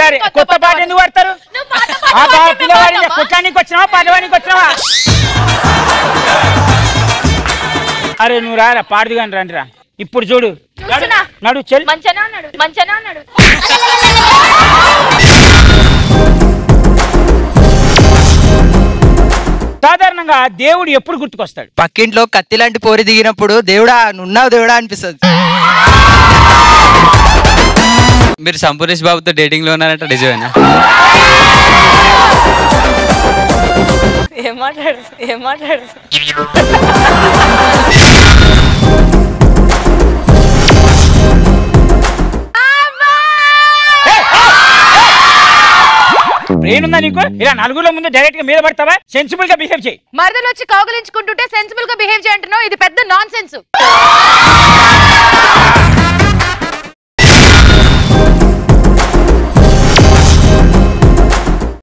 సరే కొత్త పాట ఎందుకు పాడతారు? పిల్లవాడిని కొట్టడానికి వచ్చినావా పాడడానికి వచ్చినావా? అరే నువ్వు రారా పాడుదు కానీ రండి రా. ఇప్పుడు చూడు నడు చెల్ సాధారణంగా దేవుడు ఎప్పుడు గుర్తుకొస్తాడు? పక్కింట్లో కత్తి లాంటి పోరి దిగినప్పుడు దేవుడా నున్నావు దేవుడా అనిపిస్తుంది. మీరు సంపూర్ణేష్ బాబుతో డేటింగ్ లో ఉన్నారంట నిజమేనా? ఏం మాట్లాడు బ్రెయిన్ ఉందా నీకు? ఇలా నలుగురుల ముందు డైరెక్ట్ గా మీద పడతావా? సెన్సిబుల్ గా బిహేవ్ చేయి. మరదలు వచ్చి కౌగిలించుకుంటుంటే సెన్సిబుల్ గా బిహేవ్ చేయంటున్నావు. ఇది పెద్ద నాన్ సెన్స్.